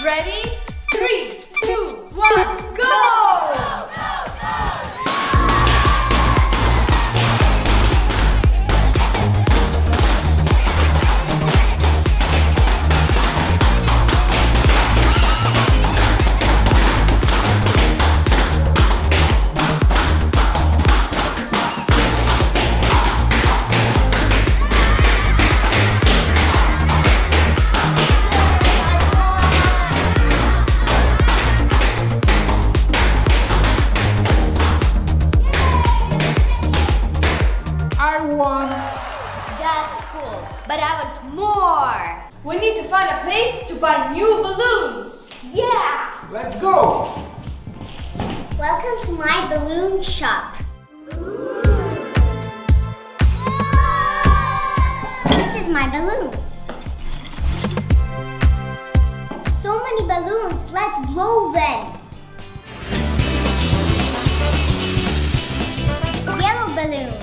Ready? 3, 2, 1, go! That's cool, but I want more. We need to find a place to buy new balloons. Yeah! Let's go! Welcome to my balloon shop. This is my balloons. So many balloons, let's blow them. Yellow balloon.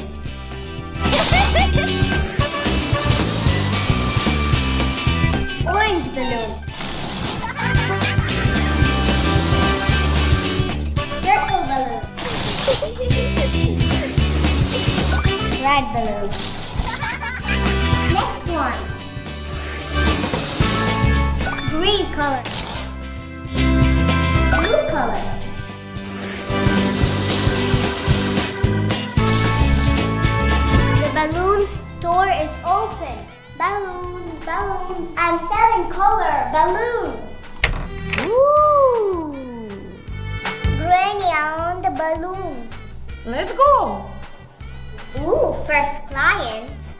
Orange balloon. Purple balloon. Red balloon. Next one. Green color. Blue color. The balloon store is open. Balloons, balloons. I'm selling color balloons. Ooh. Granny, I want the balloon. Let's go! Ooh, first client.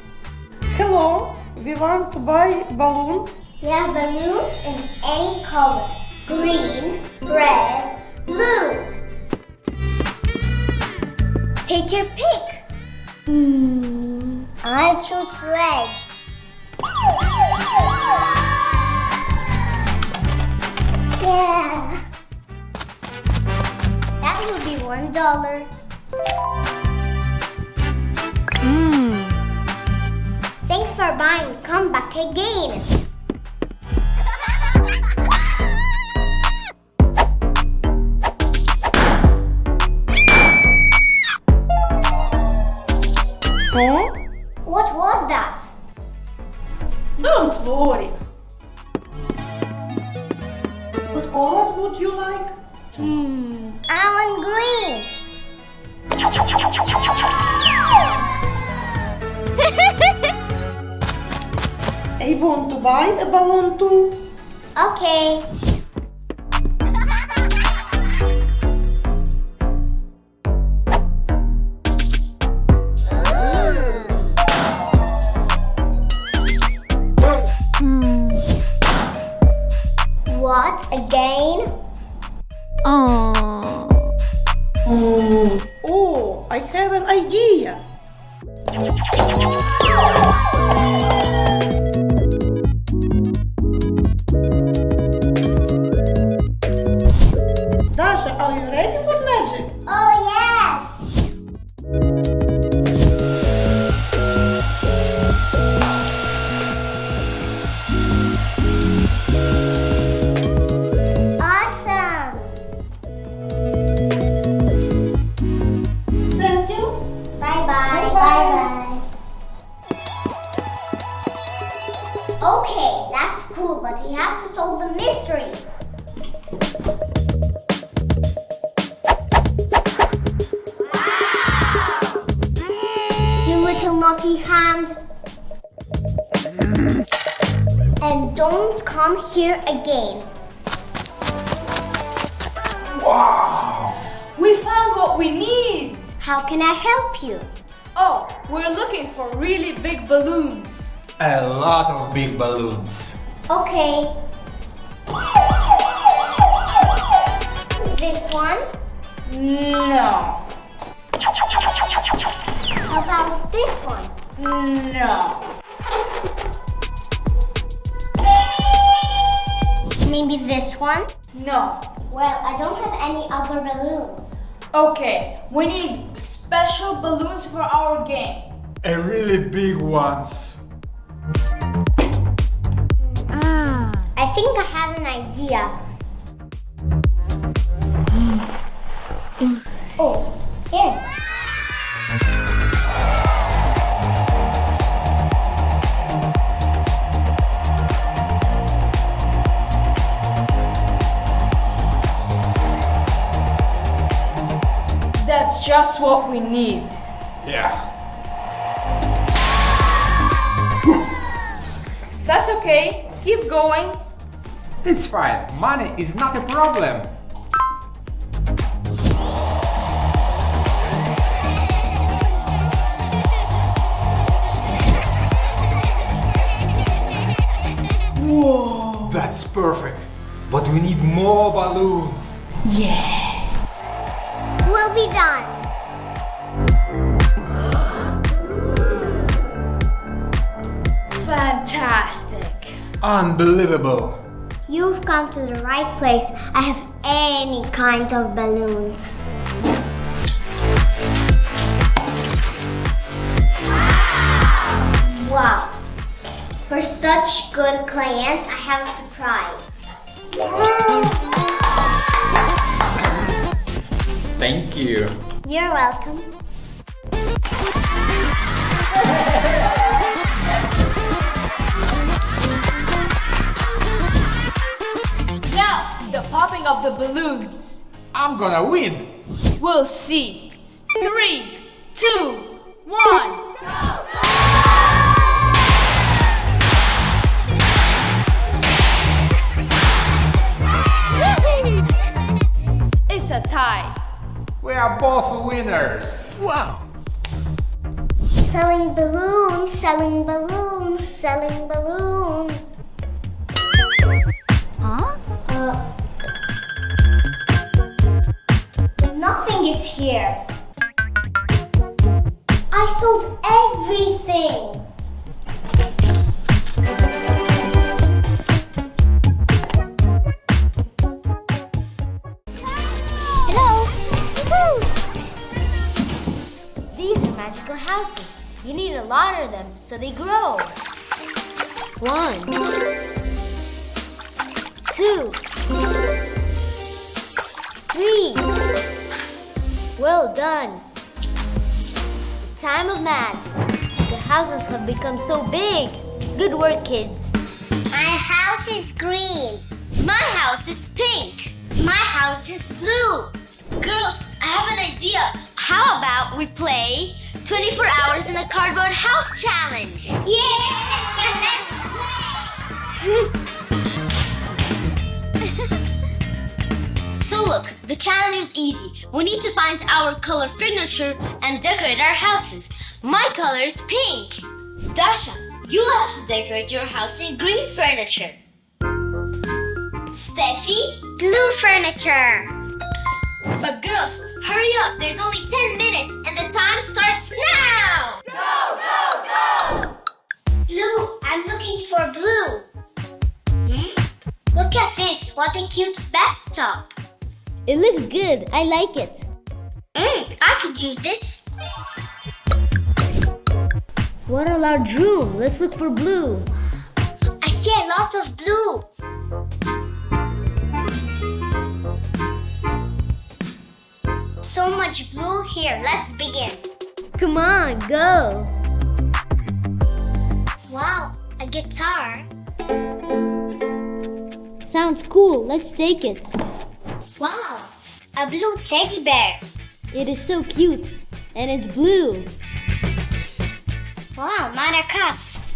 Hello, we want to buy balloon. We have balloons in any color. Green, red, blue. Take your pick. I choose red. Yeah. That will be $1. Thanks for buying. Come back again. Huh? What was that? Don't worry. What color would you like? I want green. I want to buy a balloon too. Okay. What again? Oh, I have an idea. Dasha, are you ready for magic? Oh yes. Awesome. Thank you. Bye-bye. Bye-bye. Okay, that's cool, but we have to solve the mystery. You little naughty hand. And don't come here again. Wow! We found what we need. How can I help you? Oh, we're looking for really big balloons. A lot of big balloons. Okay. This one? No. How about this one? No. Maybe this one? No. Well, I don't have any other balloons. Okay, we need special balloons for our game. A really big ones. I think I have an idea. Oh, here. That's just what we need. Yeah. That's okay. Keep going. It's fine. Money is not a problem. Whoa. That's perfect. But we need more balloons. Yeah. We'll be done. Fantastic. Unbelievable. You've come to the right place. I have any kind of balloons. Wow. For such good clients, I have a surprise. Thank you. You're welcome. Now, the popping of the balloons. I'm gonna win. We'll see. 3, 2, 1. It's a tie. We are both winners. Selling balloons, selling balloons, selling balloons. Huh? Nothing is here. I sold everything. Hello. Woo-hoo. These are magical houses. You need a lot of them so they grow. 1, 2, 3. Well done. Time of magic. The houses have become so big. Good work, kids. My house is green. My house is pink. My house is blue. Girls, I have an idea. How about we play 24 hours in a cardboard house challenge? Yes! So look, the challenge is easy. We need to find our color furniture and decorate our houses. My color is pink. Dasha, you have to decorate your house in green furniture. Steffi, blue furniture. But girls, hurry up. There's only 10 minutes and the time starts now. Go, go, go! Blue, I'm looking for blue. Look at this. What a cute bathtub. It looks good. I like it. I could use this. What a large room. Let's look for blue. I see a lot of blue. So much blue here. Let's begin. Come on, go. Wow, a guitar. Sounds cool. Let's take it. Wow, a blue teddy bear. It is so cute, and it's blue. Wow, maracas.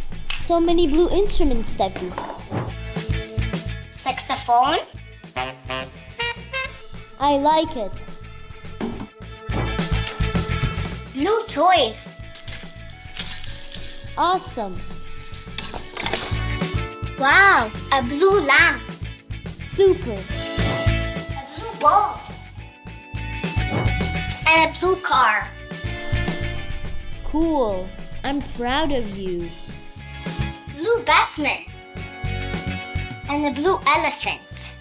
So many blue instruments, Steffi. Saxophone. I like it. Blue toys. Awesome. Wow, a blue lamp. Super. A blue ball. And a blue car. Cool. I'm proud of you. Blue batsman. And a blue elephant.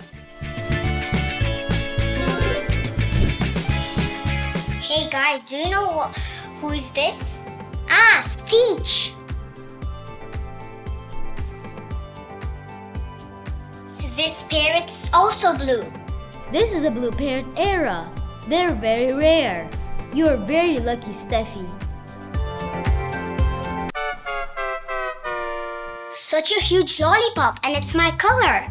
Hey guys, do you know who is this? Ah, Stitch. This parrot is also blue. This is a blue parrot era. They're very rare. You're very lucky, Steffi. Such a huge lollipop, and it's my color.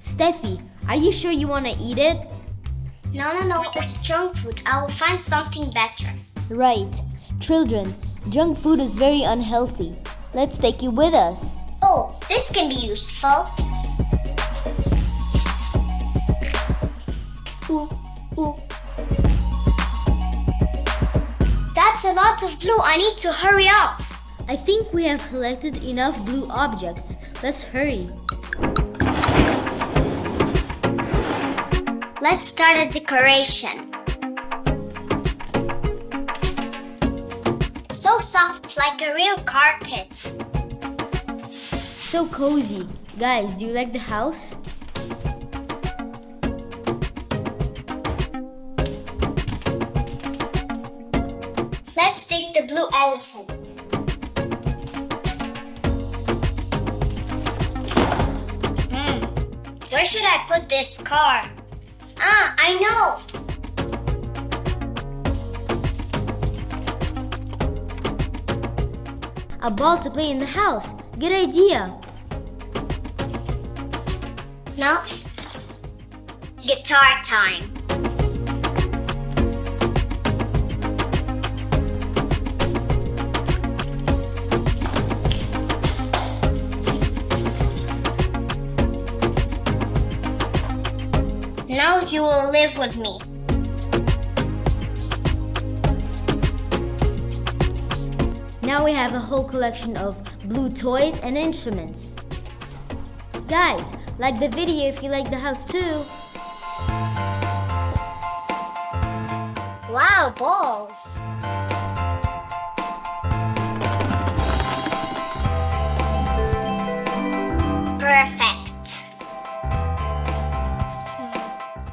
Steffi, are you sure you want to eat it? No, it's junk food. I will find something better. Right. Children, junk food is very unhealthy. Let's take it with us. Oh, this can be useful. Ooh. That's a lot of glue. I need to hurry up. I think we have collected enough blue objects. Let's hurry. Let's start a decoration. It's so soft, like a real carpet. So cozy. Guys, do you like the house? Let's take the blue elephant. Where should I put this car? I know. A ball to play in the house. Good idea. Now, guitar time. Now you will live with me. Now we have a whole collection of blue toys and instruments. Guys, like the video if you like the house too. Wow, balls. Perfect.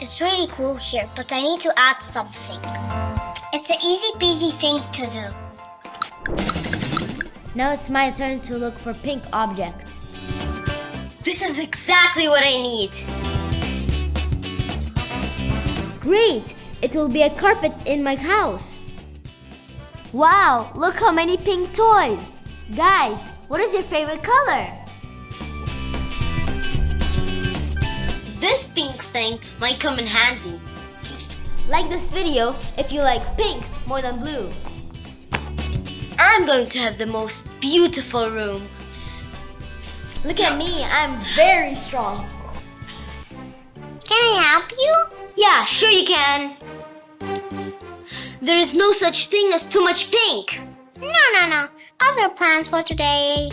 It's really cool here, but I need to add something. It's an easy peasy thing to do. Now it's my turn to look for pink objects. This is exactly what I need. Great! It will be a carpet in my house. Wow, look how many pink toys. Guys, what is your favorite color? This pink thing might come in handy. Like this video if you like pink more than blue. I'm going to have the most beautiful room. Look at me, I'm very strong. Can I help you? Yeah, sure you can. There is no such thing as too much pink. No. Other plans for today.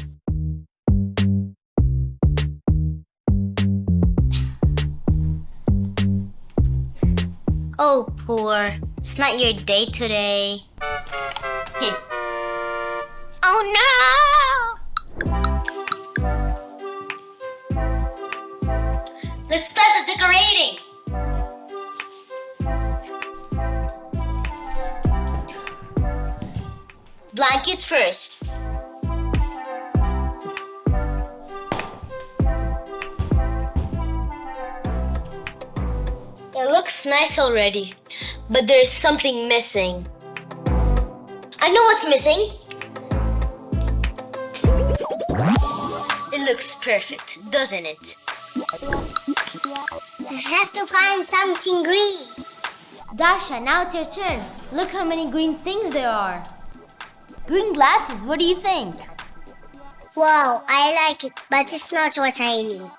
Oh, poor. It's not your day today. Oh, no! Let's start the decorating. Blanket first. It looks nice already, but there's something missing. I know what's missing. It looks perfect, doesn't it? I have to find something green. Dasha, now it's your turn. Look how many green things there are. Green glasses, what do you think? Wow, I like it, but it's not what I need.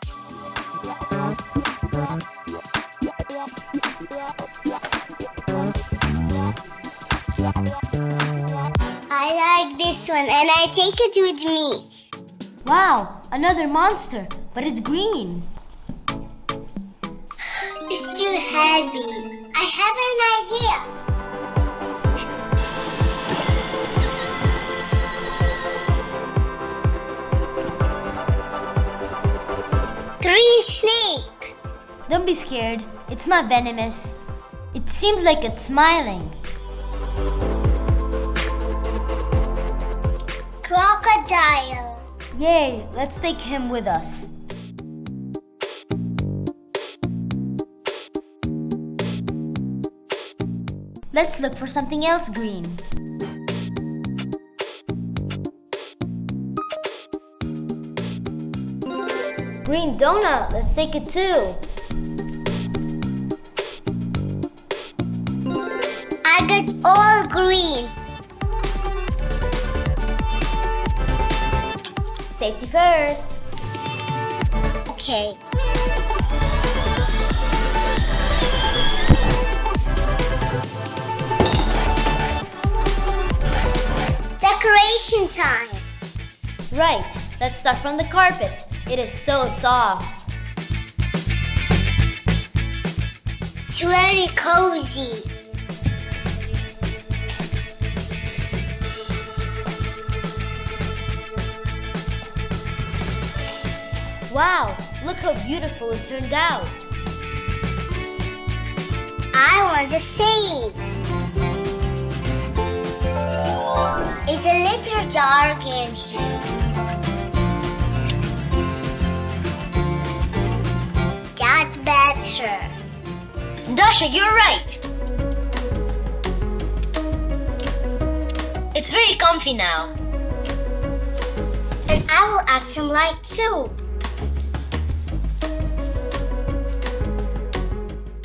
I like this one and I take it with me. Wow, another monster, but it's green. It's too heavy. I have an idea. Green snake. Don't be scared, it's not venomous. It seems like it's smiling. Crocodile. Yay, let's take him with us. Let's look for something else green. Green donut. Let's take it too. I got all green. Safety first. Okay. Decoration time. Right. Let's start from the carpet. It is so soft. It's very cozy. Wow, look how beautiful it turned out. I want the same. It's a little dark in here. That's better. Dasha, you're right. It's very comfy now. And I will add some light too.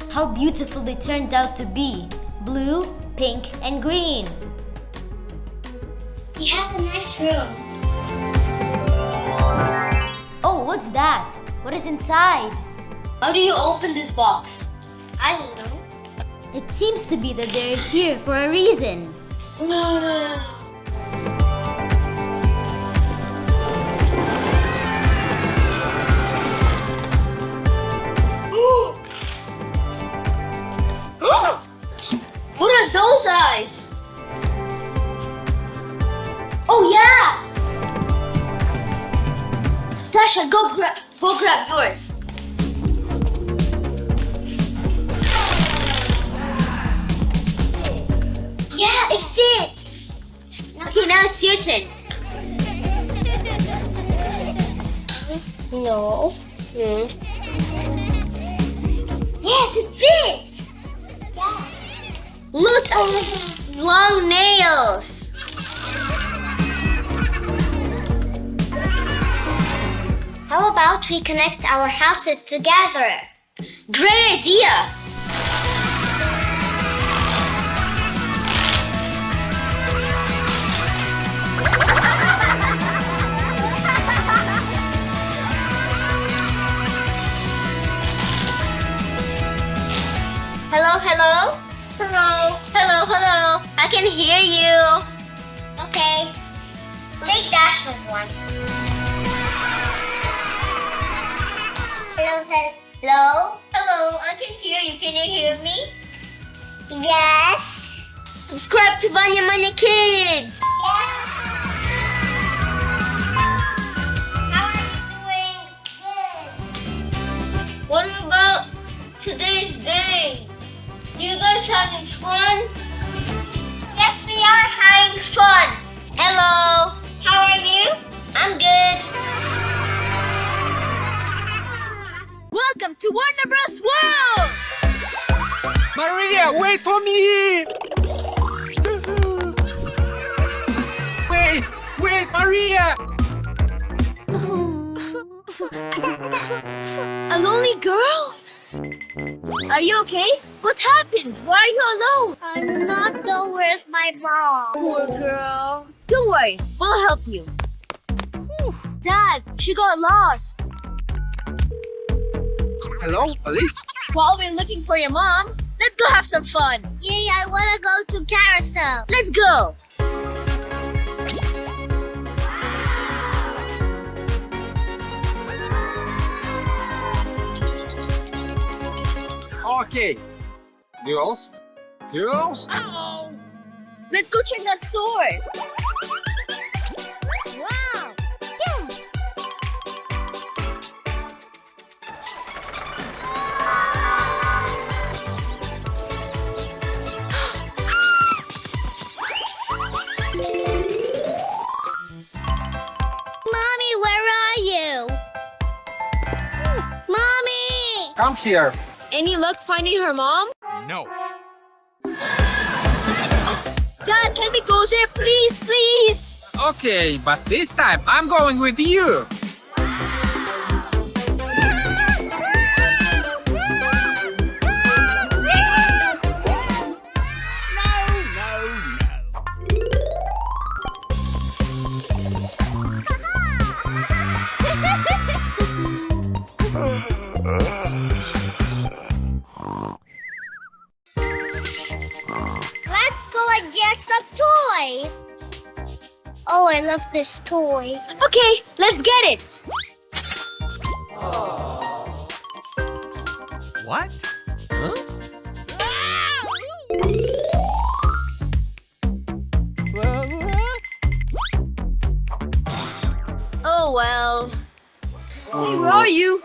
How beautiful they turned out to be. Blue, pink, and green. We have a nice room. Oh, what's that? What is inside? How do you open this box? I don't know. It seems to be that they're here for a reason. What are those eyes? Oh yeah! Tasha, go grab yours. Yeah, it fits. Okay, now it's your turn. No. Yes, it fits. Yeah. Look at the long nails. How about we connect our houses together? Great idea! Hello, hello? Hello. Hello, hello. I can hear you. Okay. Take Dasha's one. Hello, hello. Hello, I can hear you. Can you hear me? Yes. Subscribe to Vanya Manya Kids. How are you doing? Good. What about today's day? You guys having fun? Yes, we are having Fun. Hello. How are you? I'm good. Welcome to Warner Bros. World! Maria, wait for me! Wait, Maria! A lonely girl? Are you okay? What happened? Why are you alone? I'm not done with my mom. Poor girl. Don't worry, we'll help you. Dad, she got lost. Hello, police? While we're looking for your mom, let's go have some fun. Yay, I want to go to carousel. Let's go. Okay. Girls? Let's go check that store. Wow. Yes. Mommy, where are you? Mommy! Come here. Any luck finding her mom? No. Dad, can we go there, please, please? Okay, but this time I'm going with you. Let's go and get some toys. Oh, I love this toy. Okay, let's get it. What? Oh, well. Hey, where are you?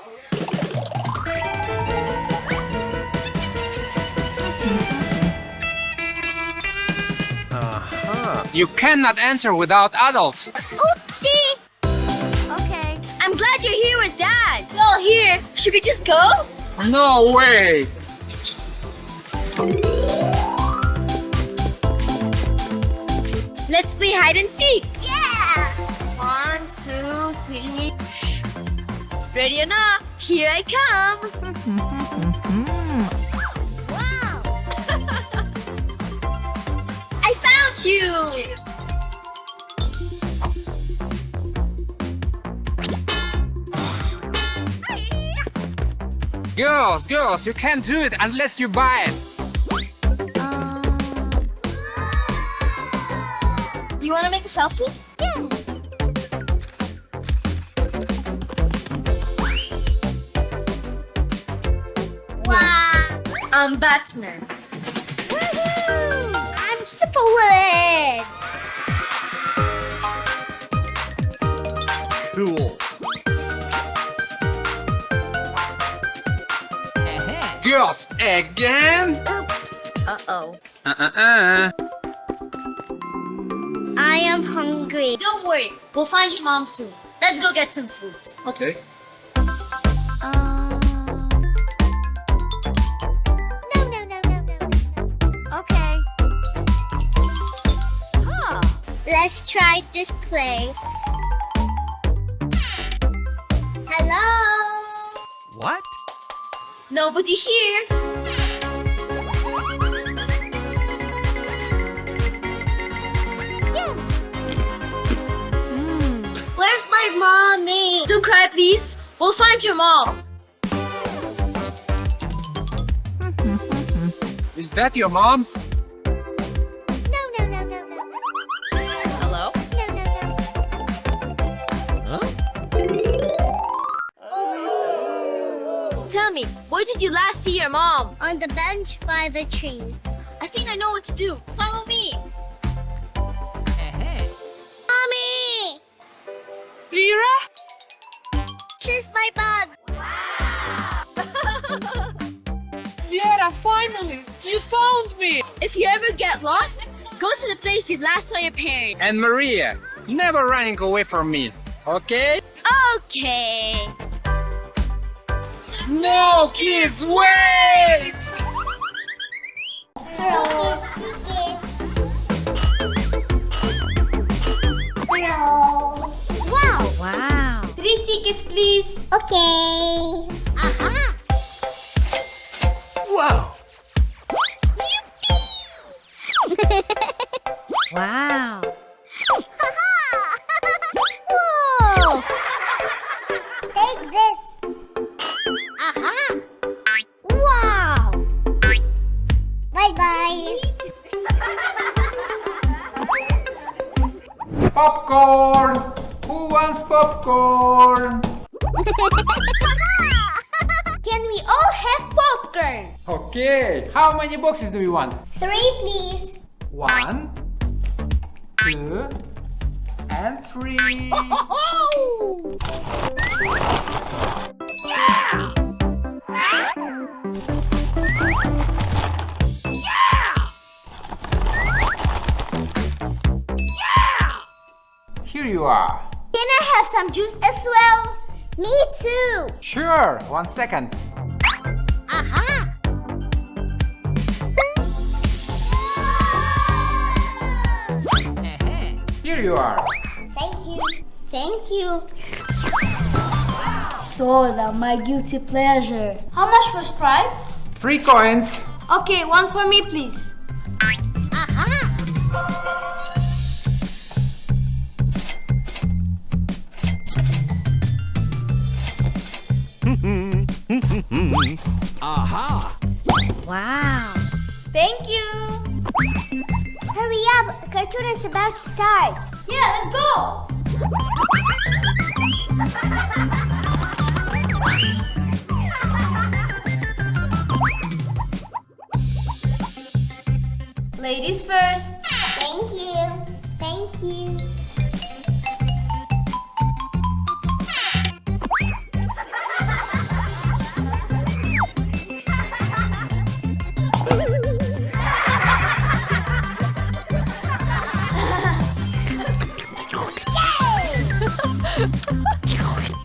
You cannot enter without adults. Oopsie! Okay. I'm glad you're here with Dad. We're all here. Should we just go? No way. Let's play hide and seek. Yeah! 1, 2, 3. Ready or not, here I come. Wow! I found you. Girls, you can't do it unless you buy it. You want to make a selfie? Yes! Wow! I'm Batman. Woohoo! I'm Superwoman! Cool. Girls, again? Oops! Uh-oh. I am hungry. Don't worry, we'll find your mom soon. Let's go get some food. Okay. No. Okay. Let's try this place. Hello? What? Nobody here. Where's my mommy? Don't cry, please. We'll find your mom. Is that your mom? No. Hello? Tell me, where did you last see your mom? On the bench by the tree. I think I know what to do. Follow me. Mommy! Lira? She's my bug. Viera, finally! You found me! If you ever get lost, go to the place you last saw your parents. And Maria, never running away from me, okay? Okay. No, kids, wait! Hello. Hello. Wow. 3 tickets, please. Okay. Aha. Wow! Wow. Whoa. Take this. Aha. Wow. Bye-bye. Popcorn! Who wants popcorn? Can we all have popcorn? Okay, how many boxes do you want? 3, please. 1, 2, and 3. Here you are. Can I have some juice as well? Me too. Sure, 1 second. Aha. Here you are. Thank you. Thank you. Soda, my guilty pleasure. How much for Sprite? 3 coins. Okay, one for me, please. Wow. Thank you. Hurry up. The cartoon is about to start. Yeah, let's go. Ladies first. Thank you. Thank you.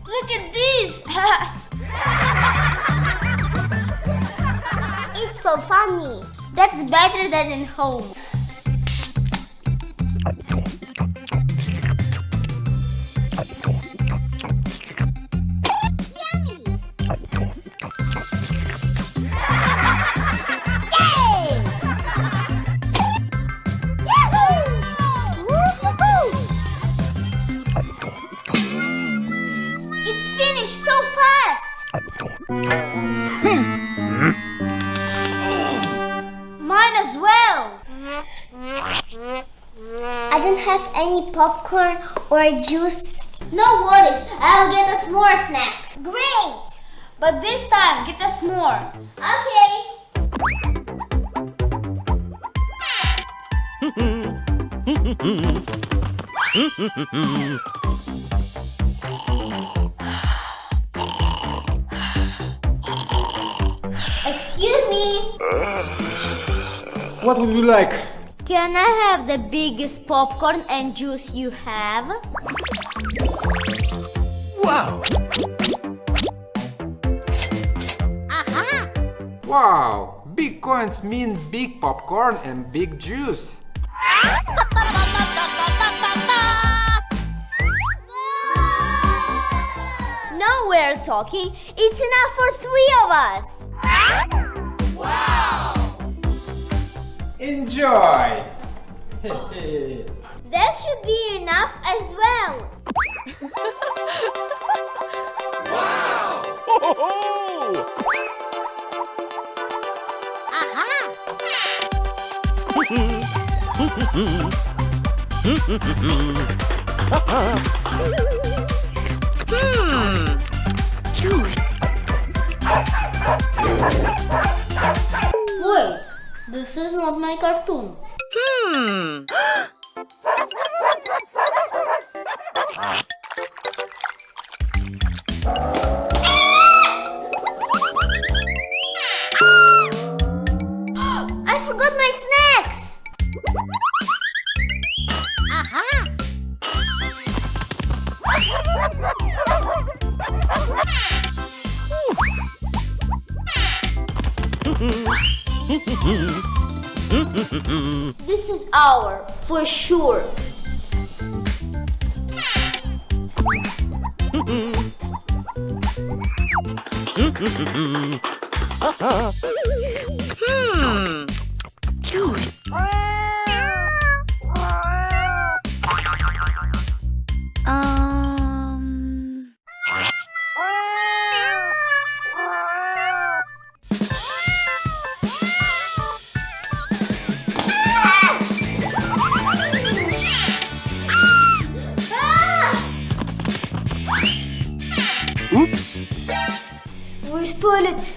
Look at this. It's so funny. That's better than in home. It's finished so fast. Mine as well. I don't have any popcorn or juice. No worries, I'll get us more snacks. Great. But this time, get us more. Okay. Excuse me, What would you like? can I have the biggest popcorn and juice you have? Wow, big coins mean big popcorn and big juice. Now we're talking. It's enough for 3 of us. Enjoy! That should be enough as well. Wait, this is not my cartoon. I forgot my snacks. This is our, for sure. Oops! Where's toilet?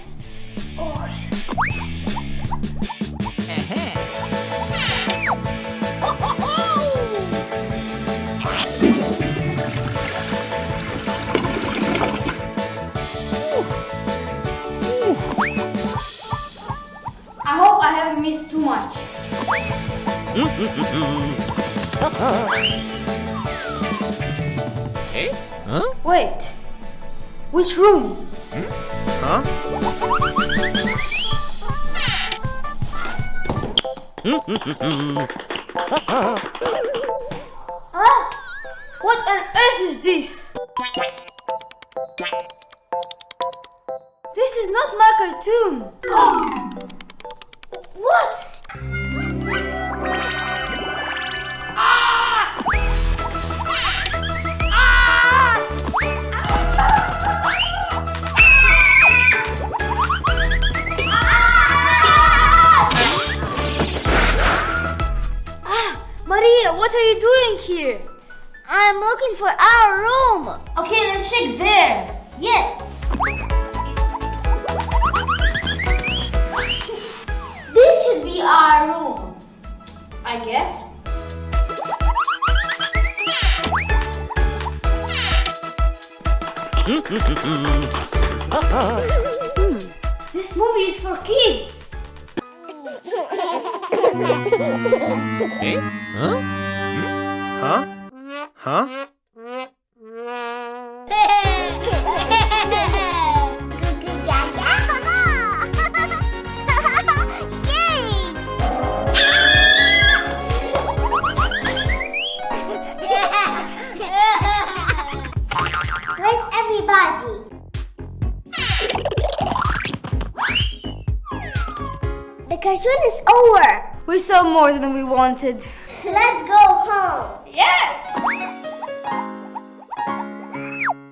I hope I haven't missed too much. Wait, which room? Ah! this? This is not my cartoon. What? Maria, what are you doing here? I'm looking for our room. Okay, let's check there. Yes. This should be our room. I guess. This movie is for kids. Eh? Huh? Huh? Huh? Where's everybody? The cartoon is over. We saw more than we wanted. Let's go home. Yes!